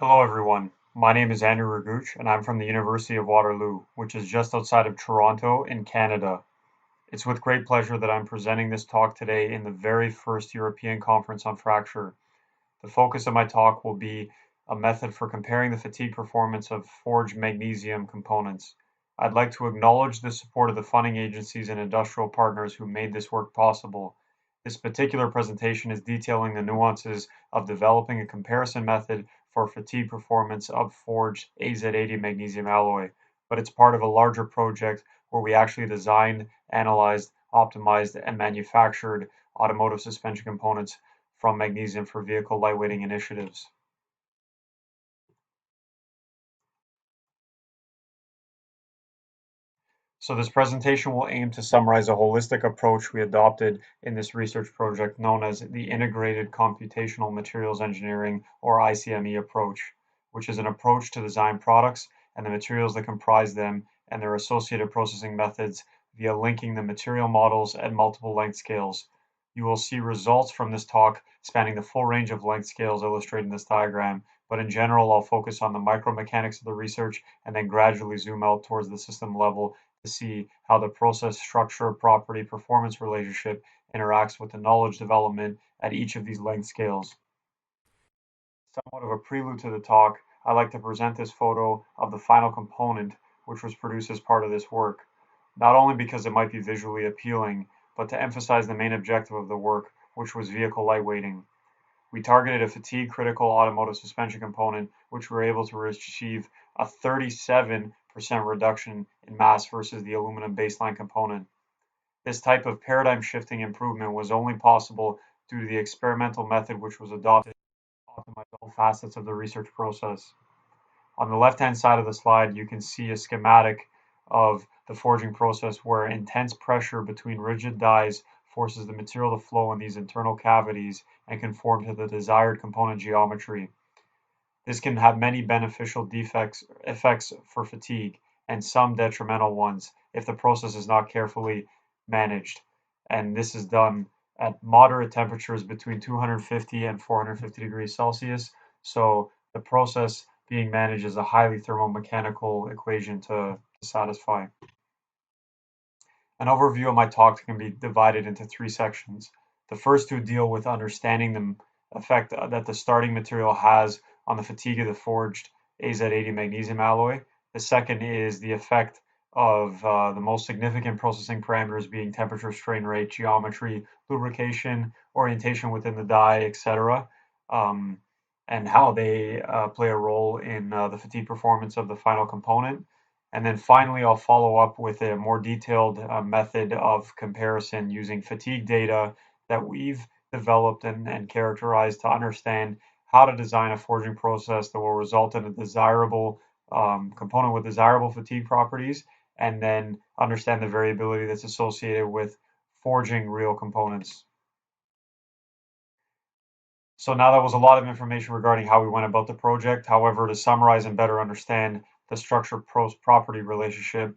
Hello everyone, my name is Andrew Raguch and I'm from the University of Waterloo, which is just outside of Toronto in Canada. It's with great pleasure that I'm presenting this talk today in the very first European Conference on Fracture. The focus of my talk will be a method for comparing the fatigue performance of forged magnesium components. I'd like to acknowledge the support of the funding agencies and industrial partners who made this work possible. This particular presentation is detailing the nuances of developing a comparison method for fatigue performance of forged AZ80 magnesium alloy, but it's part of a larger project where we actually designed, analyzed, optimized, and manufactured automotive suspension components from magnesium for vehicle lightweighting initiatives. So this presentation will aim to summarize a holistic approach we adopted in this research project known as the Integrated Computational Materials Engineering, or ICME approach, which is an approach to design products and the materials that comprise them and their associated processing methods via linking the material models at multiple length scales. You will see results from this talk spanning the full range of length scales illustrated in this diagram, but in general I'll focus on the micromechanics of the research and then gradually zoom out towards the system level to see how the process structure property performance relationship interacts with the knowledge development at each of these length scales. Somewhat of a prelude to the talk, I like to present this photo of the final component which was produced as part of this work, not only because it might be visually appealing, but to emphasize the main objective of the work, which was vehicle lightweighting. We targeted a fatigue critical automotive suspension component, which we were able to achieve a 37% reduction in mass versus the aluminum baseline component. This type of paradigm shifting improvement was only possible due to the experimental method which was adopted to optimize all facets of the research process. On the left-hand side of the slide, you can see a schematic of the forging process where intense pressure between rigid dies forces the material to flow in these internal cavities and conform to the desired component geometry. This can have many beneficial effects for fatigue and some detrimental ones if the process is not carefully managed. And this is done at moderate temperatures between 250 and 450 degrees Celsius. So the process being managed is a highly thermomechanical equation to satisfy. An overview of my talk can be divided into three sections. The first two deal with understanding the effect that the starting material has on the fatigue of the forged AZ80 magnesium alloy. The second is the effect of the most significant processing parameters being temperature, strain rate, geometry, lubrication, orientation within the die, etc., and how they play a role in the fatigue performance of the final component. And then finally, I'll follow up with a more detailed method of comparison using fatigue data that we've developed and characterized to understand how to design a forging process that will result in a desirable component with desirable fatigue properties, and then understand the variability that's associated with forging real components. So now that was a lot of information regarding how we went about the project. However, to summarize and better understand the structure-property relationship,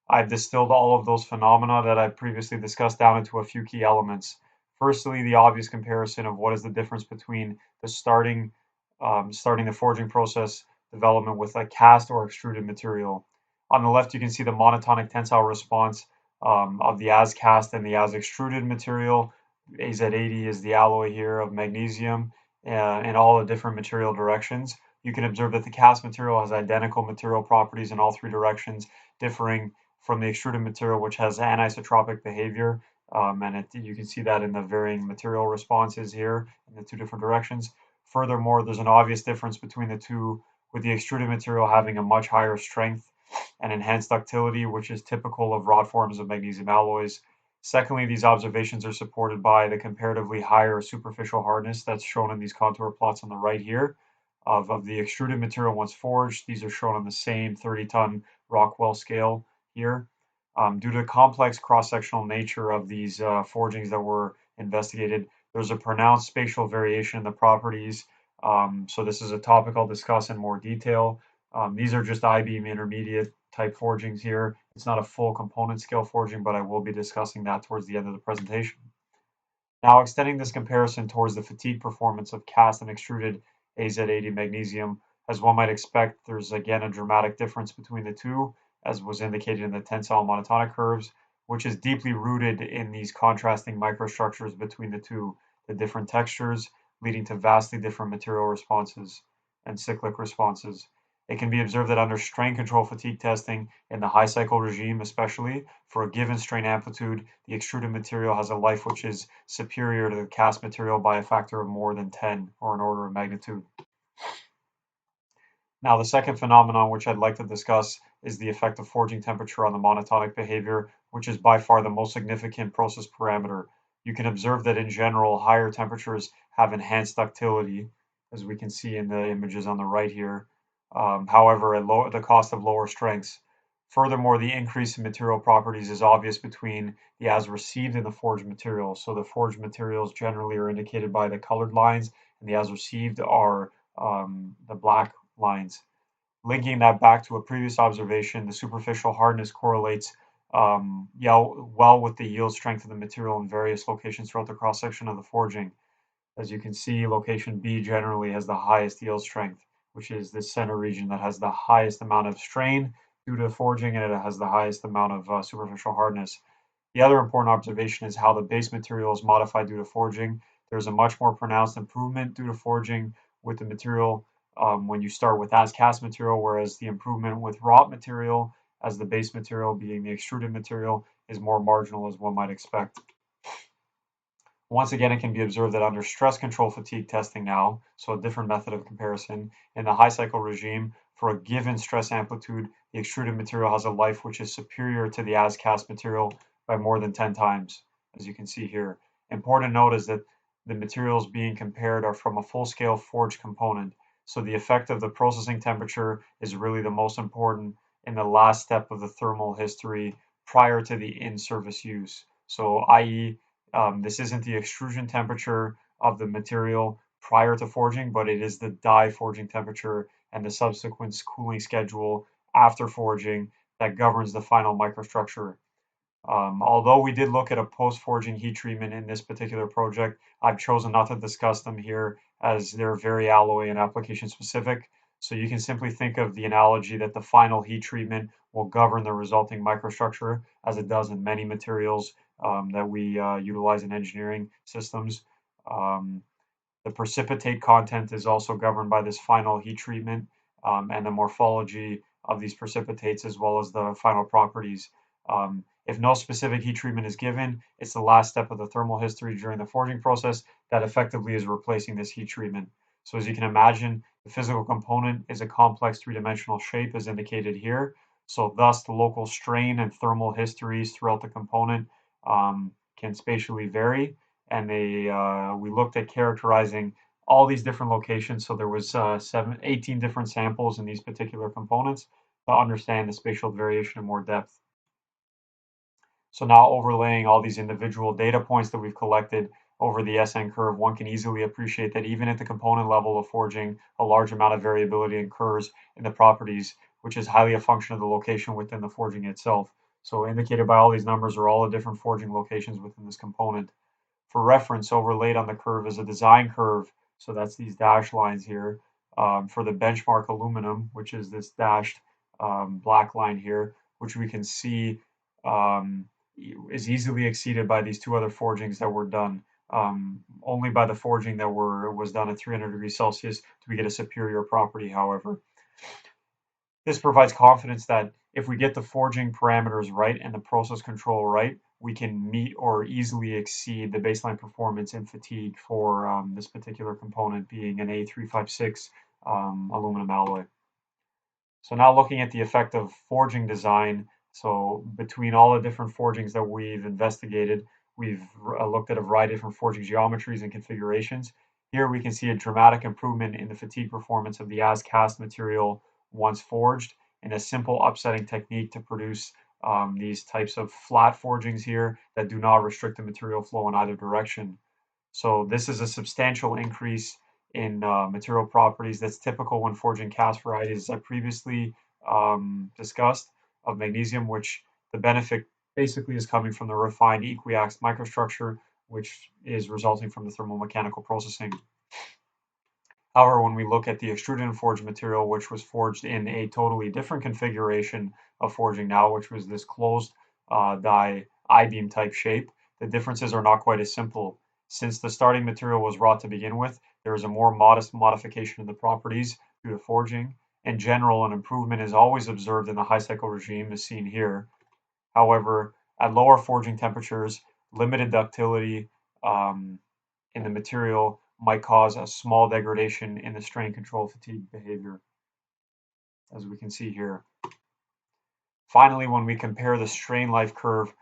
I've distilled all of those phenomena that I previously discussed down into a few key elements. Firstly, the obvious comparison of what is the difference between the starting the forging process development with a cast or extruded material. On the left, you can see the monotonic tensile response of the as cast and the as extruded material. AZ80 is the alloy here of magnesium in all the different material directions. You can observe that the cast material has identical material properties in all three directions, differing from the extruded material, which has anisotropic behavior. And you can see that in the varying material responses here in the two different directions. Furthermore, there's an obvious difference between the two, with the extruded material having a much higher strength and enhanced ductility, which is typical of rod forms of magnesium alloys. Secondly, these observations are supported by the comparatively higher superficial hardness that's shown in these contour plots on the right here of the extruded material once forged. These are shown on the same 30-ton Rockwell scale here. Due to the complex cross-sectional nature of these forgings that were investigated, there's a pronounced spatial variation in the properties. So this is a topic I'll discuss in more detail. These are just I-beam intermediate type forgings here. It's not a full component scale forging, but I will be discussing that towards the end of the presentation. Now, extending this comparison towards the fatigue performance of cast and extruded AZ80 magnesium As one might expect, there's again a dramatic difference between the two, as was indicated in the tensile monotonic curves, which is deeply rooted in these contrasting microstructures between the different textures, leading to vastly different material responses and cyclic responses. It can be observed that under strain control fatigue testing, in the high cycle regime especially, for a given strain amplitude, the extruded material has a life which is superior to the cast material by a factor of more than 10, or an order of magnitude. Now, the second phenomenon which I'd like to discuss is the effect of forging temperature on the monotonic behavior, which is by far the most significant process parameter. You can observe that in general, higher temperatures have enhanced ductility, as we can see in the images on the right here. However, at the cost of lower strengths. Furthermore, the increase in material properties is obvious between the as received and the forged material. So the forged materials generally are indicated by the colored lines, and the as received are the black lines. Linking that back to a previous observation, the superficial hardness correlates well with the yield strength of the material in various locations throughout the cross section of the forging. As you can see, location B generally has the highest yield strength, which is this center region that has the highest amount of strain due to forging, and it has the highest amount of superficial hardness. The other important observation is how the base material is modified due to forging. There's a much more pronounced improvement due to forging with the material when you start with as cast material, whereas the improvement with wrought material as the base material, being the extruded material, is more marginal, as one might expect. Once again, it can be observed that under stress control fatigue testing now, so a different method of comparison, in the high cycle regime, for a given stress amplitude, the extruded material has a life which is superior to the as cast material by more than 10 times, as you can see here. Important note is that the materials being compared are from a full-scale forged component, so the effect of the processing temperature is really the most important in the last step of the thermal history prior to the in-service use. So, i.e., this isn't the extrusion temperature of the material prior to forging, but it is the die forging temperature and the subsequent cooling schedule after forging that governs the final microstructure. Although we did look at a post-forging heat treatment in this particular project, I've chosen not to discuss them here as they're very alloy and application specific. So you can simply think of the analogy that the final heat treatment will govern the resulting microstructure, as it does in many materials that we utilize in engineering systems. Um, the precipitate content is also governed by this final heat treatment and the morphology of these precipitates, as well as the final properties. If no specific heat treatment is given, it's the last step of the thermal history during the forging process that effectively is replacing this heat treatment. So as you can imagine, the physical component is a complex three-dimensional shape as indicated here. So thus the local strain and thermal histories throughout the component can spatially vary, and we looked at characterizing all these different locations. So there was 18 different samples in these particular components to understand the spatial variation in more depth. So now overlaying all these individual data points that we've collected over the SN curve, one can easily appreciate that even at the component level of forging, a large amount of variability occurs in the properties, which is highly a function of the location within the forging itself. So indicated by all these numbers are all the different forging locations within this component. For reference, overlaid on the curve is a design curve, so that's these dashed lines here, for the benchmark aluminum, which is this dashed black line here, which we can see um, is easily exceeded by these two other forgings that were done. Only by the forging that was done at 300 degrees Celsius do we get a superior property, however. This provides confidence that if we get the forging parameters right and the process control right, we can meet or easily exceed the baseline performance in fatigue for this particular component being an A356 aluminum alloy. So now looking at the effect of forging design, so between all the different forgings that we've investigated, we've looked at a variety of different forging geometries and configurations. Here we can see a dramatic improvement in the fatigue performance of the as cast material once forged, and a simple upsetting technique to produce these types of flat forgings here that do not restrict the material flow in either direction. So this is a substantial increase in material properties that's typical when forging cast varieties, as I previously discussed, of magnesium, which the benefit basically is coming from the refined equiaxed microstructure, which is resulting from the thermomechanical processing. However, when we look at the extruded and forged material, which was forged in a totally different configuration of forging now, which was this closed die I-beam type shape, the differences are not quite as simple. Since the starting material was wrought to begin with, there is a more modest modification of the properties due to forging. In general, an improvement is always observed in the high cycle regime, as seen here. However, at lower forging temperatures, limited ductility in the material might cause a small degradation in the strain control fatigue behavior, as we can see here. Finally, when we compare the strain life curve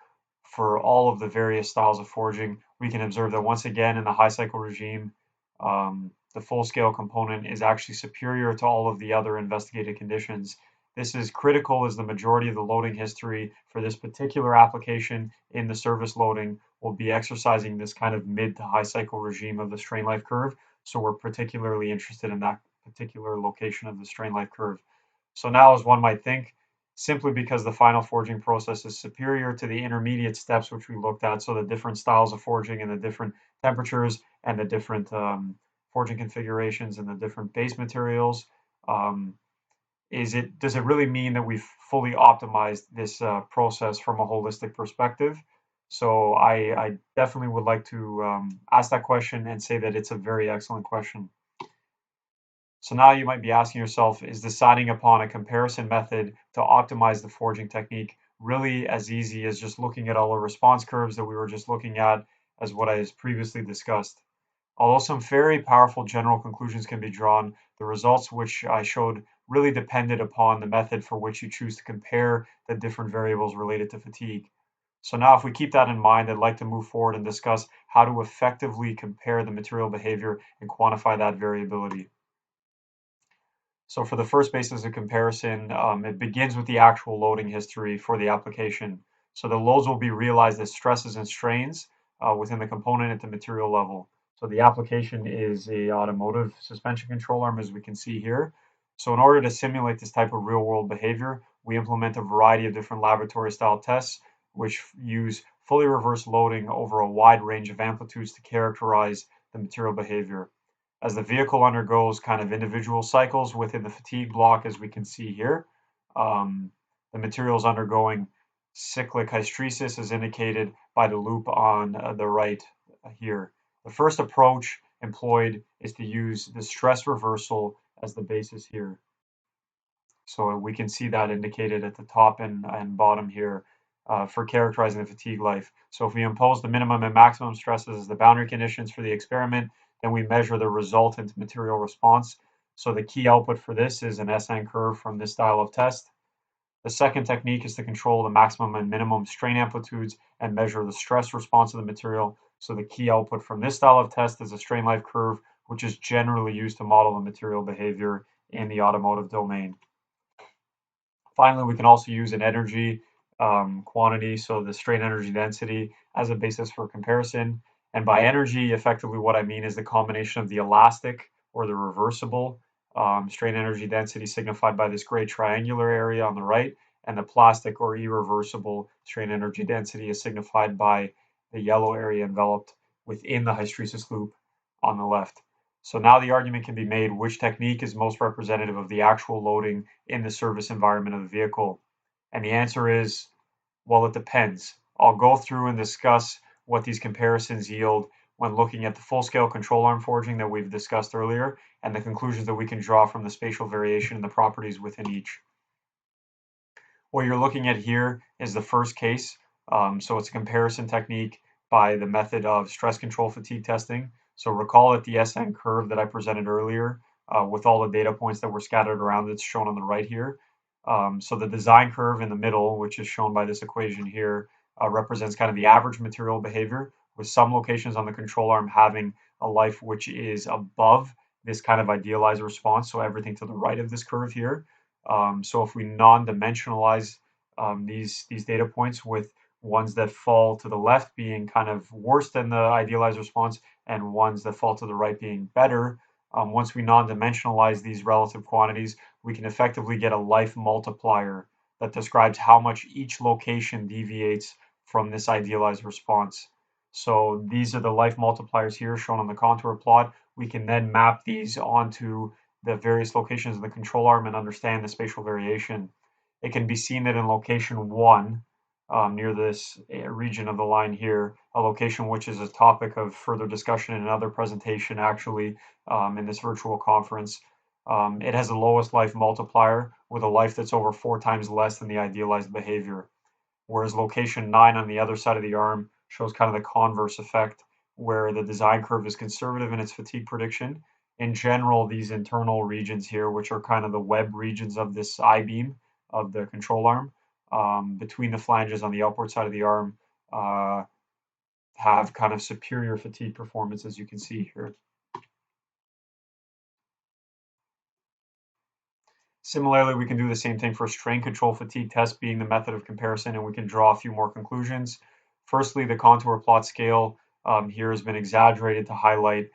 for all of the various styles of forging, we can observe that once again in the high cycle regime, the full scale component is actually superior to all of the other investigated conditions. This is critical as the majority of the loading history for this particular application in the service loading will be exercising this kind of mid to high cycle regime of the strain life curve. So we're particularly interested in that particular location of the strain life curve. So now, as one might think, simply because the final forging process is superior to the intermediate steps which we looked at, so the different styles of forging and the different temperatures and the different forging configurations and the different base materials, does it really mean that we've fully optimized this process from a holistic perspective? So I definitely would like to ask that question and say that it's a very excellent question. So now you might be asking yourself, is deciding upon a comparison method to optimize the forging technique really as easy as just looking at all the response curves that we were just looking at as what I previously discussed? Although some very powerful general conclusions can be drawn, the results which I showed really depended upon the method for which you choose to compare the different variables related to fatigue. So now if we keep that in mind, I'd like to move forward and discuss how to effectively compare the material behavior and quantify that variability. So for the first basis of comparison, it begins with the actual loading history for the application. So the loads will be realized as stresses and strains within the component at the material level. So the application is a automotive suspension control arm, as we can see here. So in order to simulate this type of real world behavior, we implement a variety of different laboratory style tests, which use fully reverse loading over a wide range of amplitudes to characterize the material behavior. As the vehicle undergoes kind of individual cycles within the fatigue block, as we can see here, the material is undergoing cyclic hysteresis as indicated by the loop on the right here. The first approach employed is to use the stress reversal as the basis here. So we can see that indicated at the top and bottom here for characterizing the fatigue life. So if we impose the minimum and maximum stresses as the boundary conditions for the experiment, then we measure the resultant material response. So the key output for this is an SN curve from this style of test. The second technique is to control the maximum and minimum strain amplitudes and measure the stress response of the material. So the key output from this style of test is a strain life curve, which is generally used to model the material behavior in the automotive domain. Finally, we can also use an energy quantity, so the strain energy density, as a basis for comparison. And by energy, effectively what I mean is the combination of the elastic or the reversible strain energy density signified by this gray triangular area on the right, and the plastic or irreversible strain energy density is signified by the yellow area enveloped within the hysteresis loop on the left. So now the argument can be made which technique is most representative of the actual loading in the service environment of the vehicle. And the answer is, well, it depends. I'll go through and discuss what these comparisons yield when looking at the full-scale control arm forging that we've discussed earlier and the conclusions that we can draw from the spatial variation in the properties within each. What you're looking at here is the first case. So it's a comparison technique by the method of stress control fatigue testing. So recall that the SN curve that I presented earlier with all the data points that were scattered around, it's shown on the right here. So the design curve in the middle, which is shown by this equation here, represents kind of the average material behavior, with some locations on the control arm having a life which is above this kind of idealized response, so everything to the right of this curve here. So if we non-dimensionalize these data points with ones that fall to the left being kind of worse than the idealized response and ones that fall to the right being better, once we non-dimensionalize these relative quantities, we can effectively get a life multiplier that describes how much each location deviates from this idealized response. So these are the life multipliers here shown on the contour plot, we can then map these onto the various locations of the control arm and understand the spatial variation. It can be seen that in location 1, near this region of the line here, a location which is a topic of further discussion in another presentation actually in this virtual conference. It has the lowest life multiplier with a life that's over 4 times less than the idealized behavior. Whereas location 9 on the other side of the arm shows kind of the converse effect, where the design curve is conservative in its fatigue prediction. In general, these internal regions here, which are kind of the web regions of this I-beam of the control arm, between the flanges on the outward side of the arm, uh, have kind of superior fatigue performance, as you can see here. Similarly, we can do the same thing for strain control fatigue test being the method of comparison, and we can draw a few more conclusions. Firstly, the contour plot scale here has been exaggerated to highlight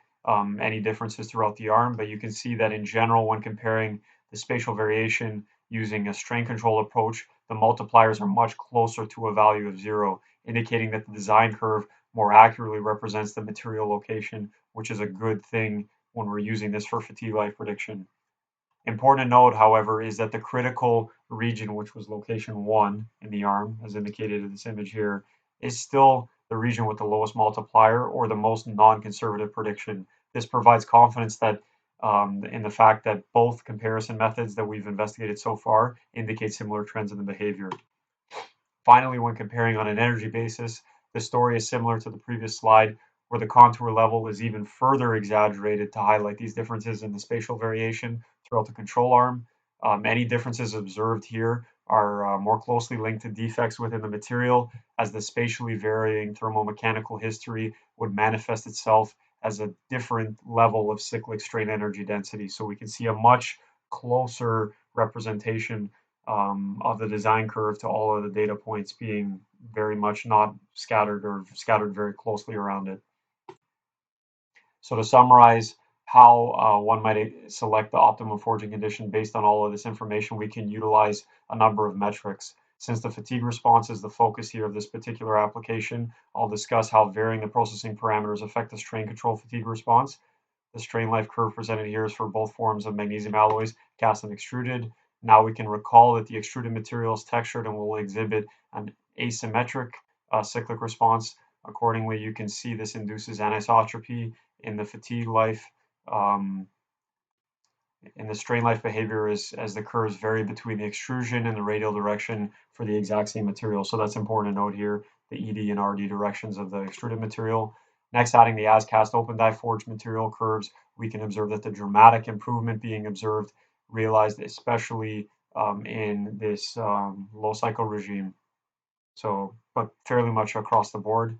any differences throughout the arm, but you can see that in general, when comparing the spatial variation using a strain control approach, the multipliers are much closer to a value of 0, indicating that the design curve more accurately represents the material location, which is a good thing when we're using this for fatigue life prediction. Important to note, however, is that the critical region, which was location 1 in the arm, as indicated in this image here, is still the region with the lowest multiplier or the most non-conservative prediction. This provides confidence that in the fact that both comparison methods that we've investigated so far indicate similar trends in the behavior. Finally, when comparing on an energy basis, the story is similar to the previous slide, where the contour level is even further exaggerated to highlight these differences in the spatial variation throughout the control arm. Any differences observed here are more closely linked to defects within the material, as the spatially varying thermomechanical history would manifest itself as a different level of cyclic strain energy density. So we can see a much closer representation of the design curve to all of the data points being very much not scattered or scattered very closely around it. So to summarize how one might select the optimum forging condition based on all of this information, we can utilize a number of metrics. Since the fatigue response is the focus here of this particular application, I'll discuss how varying the processing parameters affect the strain control fatigue response. The strain life curve presented here is for both forms of magnesium alloys, cast and extruded. Now we can recall that the extruded material is textured and will exhibit an asymmetric cyclic response. Accordingly, you can see this induces anisotropy in the fatigue life. In the strain life behavior as the curves vary between the extrusion and the radial direction for the exact same material. So that's important to note here, the ED and RD directions of the extruded material. Next, adding the as cast open die forged material curves, we can observe that the dramatic improvement being observed realized especially in this low cycle regime. So, but fairly much across the board.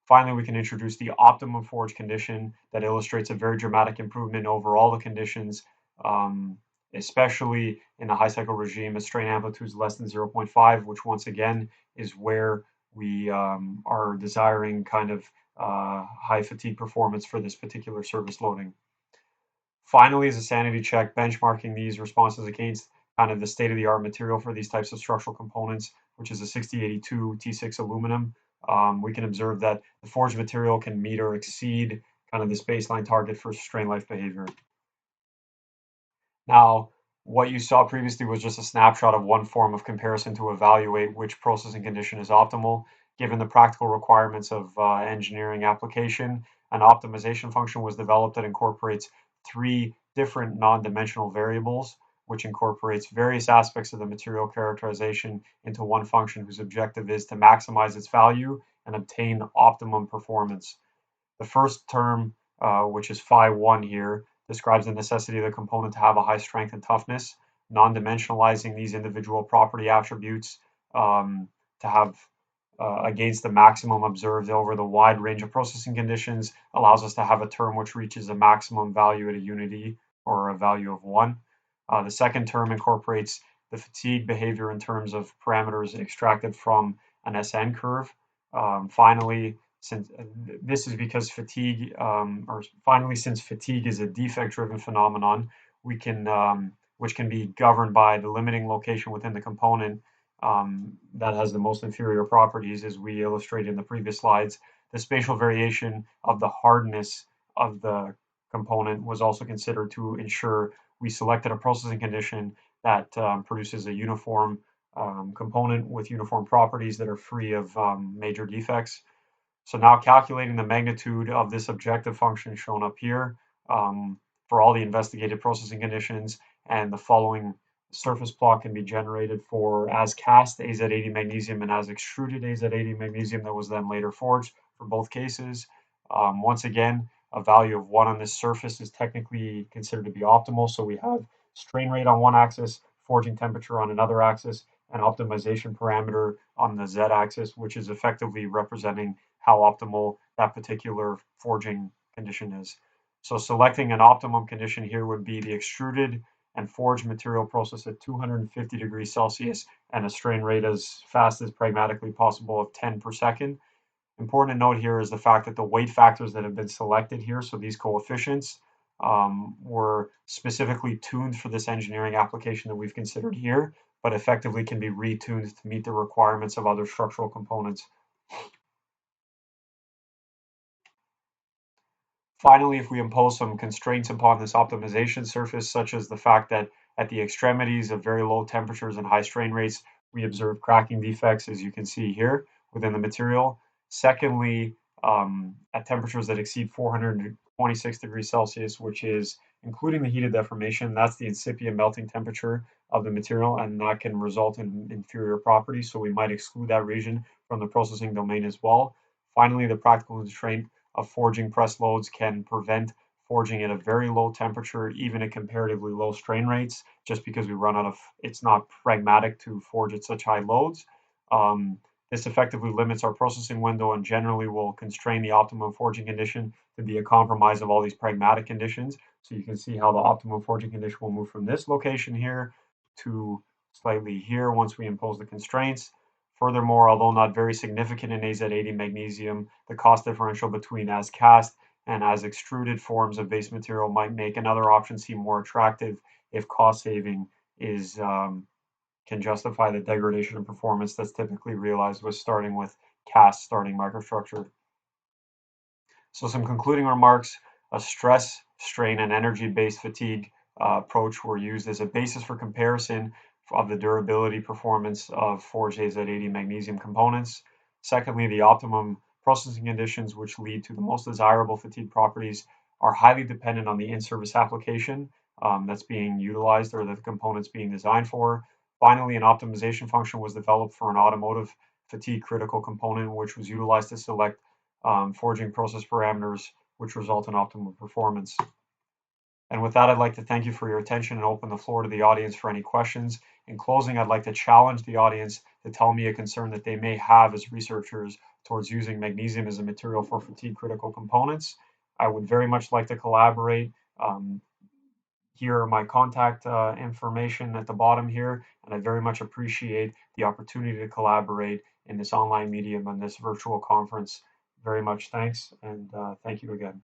Finally, we can introduce the optimum forge condition that illustrates a very dramatic improvement over all the conditions, especially in the high cycle regime, a strain amplitude is less than 0.5, which once again is where we are desiring kind of high fatigue performance for this particular service loading. Finally, as a sanity check, benchmarking these responses against kind of the state-of-the-art material for these types of structural components, which is a 6082 T6 aluminum, we can observe that the forged material can meet or exceed kind of this baseline target for strain life behavior. Now, what you saw previously was just a snapshot of one form of comparison to evaluate which processing condition is optimal. Given the practical requirements of engineering application, an optimization function was developed that incorporates 3 different non-dimensional variables, which incorporates various aspects of the material characterization into one function whose objective is to maximize its value and obtain optimum performance. The first term, which is phi 1 here, describes the necessity of the component to have a high strength and toughness, non-dimensionalizing these individual property attributes to have against the maximum observed over the wide range of processing conditions allows us to have a term which reaches a maximum value at a unity or a value of 1. The second term incorporates the fatigue behavior in terms of parameters extracted from an SN curve. Finally, since this is because fatigue, since fatigue is a defect-driven phenomenon, we can, which can be governed by the limiting location within the component that has the most inferior properties, as we illustrated in the previous slides. The spatial variation of the hardness of the component was also considered to ensure we selected a processing condition that produces a uniform component with uniform properties that are free of major defects. So now calculating the magnitude of this objective function shown up here for all the investigated processing conditions, and the following surface plot can be generated for as cast AZ80 magnesium and as extruded AZ80 magnesium that was then later forged for both cases. Once again, a value of 1 on this surface is technically considered to be optimal. So we have strain rate on one axis, forging temperature on another axis, and optimization parameter on the z-axis, which is effectively representing how optimal that particular forging condition is. So selecting an optimum condition here would be the extruded and forged material processed at 250 degrees Celsius and a strain rate as fast as pragmatically possible of 10 per second. Important to note here is the fact that the weight factors that have been selected here, so these coefficients, were specifically tuned for this engineering application that we've considered here, but effectively can be retuned to meet the requirements of other structural components. Finally, if we impose some constraints upon this optimization surface, such as the fact that at the extremities of very low temperatures and high strain rates, we observe cracking defects, as you can see here, within the material. Secondly, at temperatures that exceed 426 degrees Celsius, which is including the heat of deformation, that's the incipient melting temperature of the material, and that can result in inferior properties. So we might exclude that region from the processing domain as well. Finally, the practical constraint of forging press loads can prevent forging at a very low temperature, even at comparatively low strain rates, just because we run out of, it's not pragmatic to forge at such high loads. This effectively limits our processing window and generally will constrain the optimum forging condition to be a compromise of all these pragmatic conditions. So you can see how the optimum forging condition will move from this location here to slightly here once we impose the constraints. Furthermore, although not very significant in AZ80 magnesium, the cost differential between as cast and as extruded forms of base material might make another option seem more attractive if cost saving is can justify the degradation in performance that's typically realized with starting with cast starting microstructure. So some concluding remarks: a stress, strain, and energy-based fatigue approach were used as a basis for comparison of the durability performance of forged AZ80 magnesium components. Secondly, the optimum processing conditions which lead to the most desirable fatigue properties are highly dependent on the in-service application that's being utilized or that the component's being designed for. Finally, an optimization function was developed for an automotive fatigue critical component, which was utilized to select forging process parameters, which result in optimal performance. And with that, I'd like to thank you for your attention and open the floor to the audience for any questions. In closing, I'd like to challenge the audience to tell me a concern that they may have as researchers towards using magnesium as a material for fatigue critical components. I would very much like to collaborate. Here are my contact information at the bottom here, and I very much appreciate the opportunity to collaborate in this online medium and this virtual conference. Very much thanks, and thank you again.